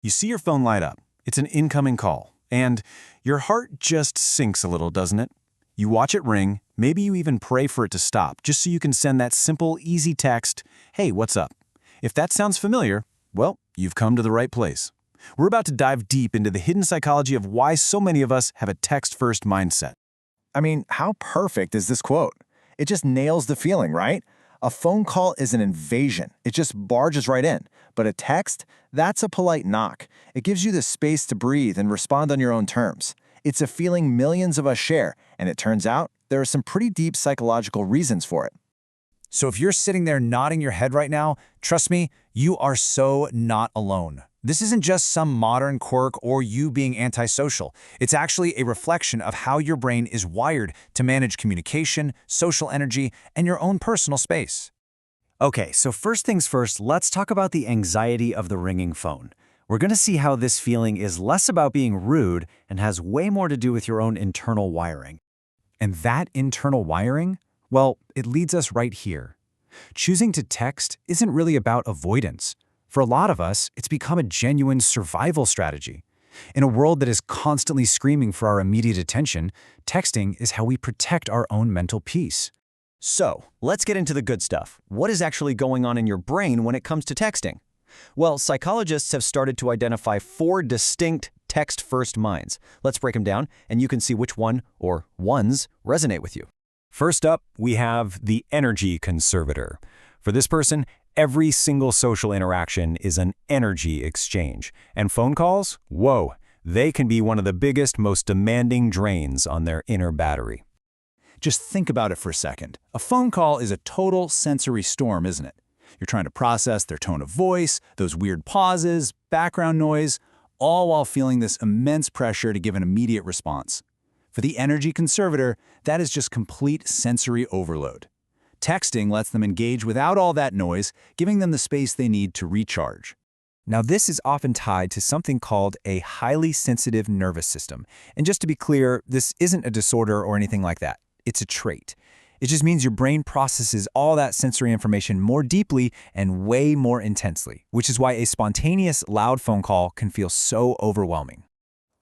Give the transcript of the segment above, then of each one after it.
You see your phone light up. It's an incoming call. And your heart just sinks a little, doesn't it? You watch it ring, maybe you even pray for it to stop, just so you can send that simple, easy text, "Hey, what's up?" If that sounds familiar, well, you've come to the right place. We're about to dive deep into the hidden psychology of why so many of us have a text-first mindset. I mean, how perfect is this quote? It just nails the feeling, right? A phone call is an invasion. It just barges right in. But a text, that's a polite knock. It gives you the space to breathe and respond on your own terms. It's a feeling millions of us share, and it turns out there are some pretty deep psychological reasons for it. So if you're sitting there nodding your head right now, trust me, you are so not alone. This isn't just some modern quirk or you being antisocial. It's actually a reflection of how your brain is wired to manage communication, social energy, and your own personal space. Okay, so first things first, let's talk about the anxiety of the ringing phone. We're going to see how this feeling is less about being rude and has way more to do with your own internal wiring. And that internal wiring? Well, it leads us right here. Choosing to text isn't really about avoidance. For a lot of us, it's become a genuine survival strategy. In a world that is constantly screaming for our immediate attention, texting is how we protect our own mental peace. So, let's get into the good stuff. What is actually going on in your brain when it comes to texting? Well, psychologists have started to identify 4 distinct text-first minds. Let's break them down, and you can see which one, or ones, resonate with you. First up, we have the energy conservator. For this person, every single social interaction is an energy exchange. And phone calls? Whoa, they can be one of the biggest, most demanding drains on their inner battery. Just think about it for a second. A phone call is a total sensory storm, isn't it? You're trying to process their tone of voice, those weird pauses, background noise, all while feeling this immense pressure to give an immediate response. For the energy conservator, that is just complete sensory overload. Texting lets them engage without all that noise, giving them the space they need to recharge. Now, this is often tied to something called a highly sensitive nervous system. And just to be clear, this isn't a disorder or anything like that. It's a trait. It just means your brain processes all that sensory information more deeply and way more intensely, which is why a spontaneous, loud phone call can feel so overwhelming.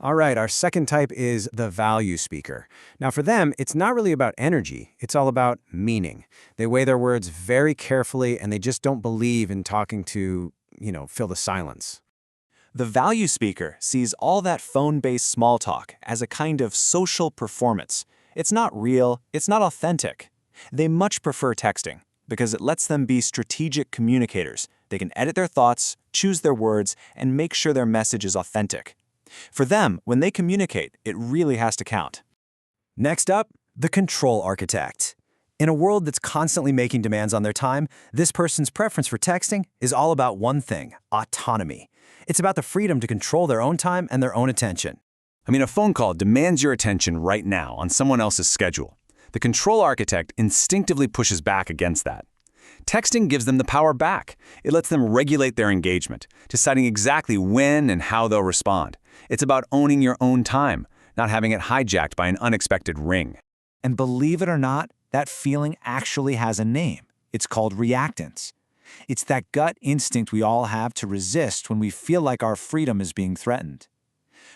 All right, our second type is the value speaker. Now for them, it's not really about energy, it's all about meaning. They weigh their words very carefully and they just don't believe in talking to, fill the silence. The value speaker sees all that phone-based small talk as a kind of social performance. It's not real, it's not authentic. They much prefer texting because it lets them be strategic communicators. They can edit their thoughts, choose their words, and make sure their message is authentic. For them, when they communicate, it really has to count. Next up, the control architect. In a world that's constantly making demands on their time, this person's preference for texting is all about one thing: autonomy. It's about the freedom to control their own time and their own attention. I mean, a phone call demands your attention right now on someone else's schedule. The control architect instinctively pushes back against that. Texting gives them the power back. It lets them regulate their engagement, deciding exactly when and how they'll respond. It's about owning your own time, not having it hijacked by an unexpected ring. And believe it or not, that feeling actually has a name. It's called reactance. It's that gut instinct we all have to resist when we feel like our freedom is being threatened.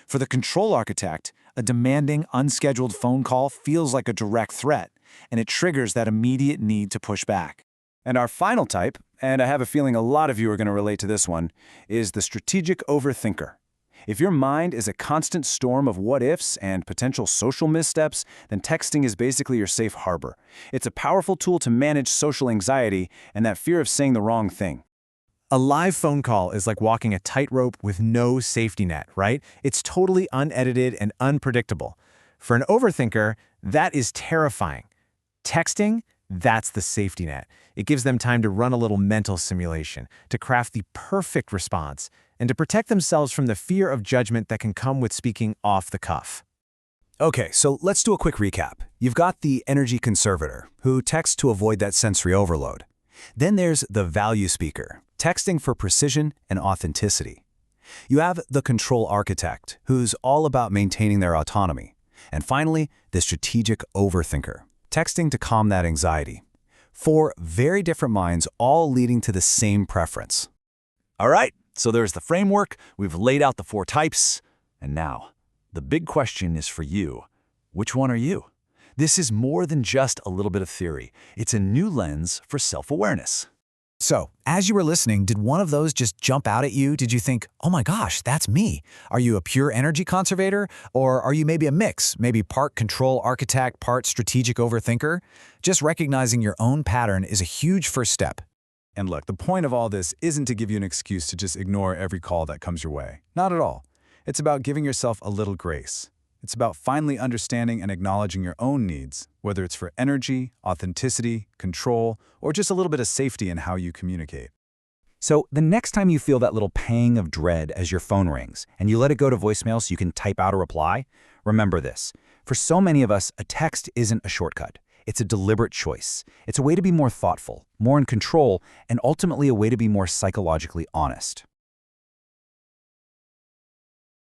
For the control architect, a demanding, unscheduled phone call feels like a direct threat, and it triggers that immediate need to push back. And our final type, and I have a feeling a lot of you are going to relate to this one, is the strategic overthinker. If your mind is a constant storm of what-ifs and potential social missteps, then texting is basically your safe harbor. It's a powerful tool to manage social anxiety and that fear of saying the wrong thing. A live phone call is like walking a tightrope with no safety net, right? It's totally unedited and unpredictable. For an overthinker, that is terrifying. Texting, that's the safety net. It gives them time to run a little mental simulation, to craft the perfect response, and to protect themselves from the fear of judgment that can come with speaking off the cuff. Okay, so let's do a quick recap. You've got the energy conservator, who texts to avoid that sensory overload. Then there's the value speaker, texting for precision and authenticity. You have the control architect, who's all about maintaining their autonomy. And finally, the strategic overthinker, texting to calm that anxiety. 4 very different minds, all leading to the same preference. All right, So there's the framework, we've laid out the 4 types, and now, the big question is for you. Which one are you? This is more than just a little bit of theory. It's a new lens for self-awareness. So, as you were listening, did one of those just jump out at you? Did you think, oh my gosh, that's me? Are you a pure energy conservator? Or are you maybe a mix, maybe part control architect, part strategic overthinker? Just recognizing your own pattern is a huge first step. And look, the point of all this isn't to give you an excuse to just ignore every call that comes your way. Not at all. It's about giving yourself a little grace. It's about finally understanding and acknowledging your own needs, whether it's for energy, authenticity, control, or just a little bit of safety in how you communicate. So the next time you feel that little pang of dread as your phone rings and you let it go to voicemail so you can type out a reply, remember this. For so many of us, a text isn't a shortcut. It's a deliberate choice. It's a way to be more thoughtful, more in control, and ultimately a way to be more psychologically honest.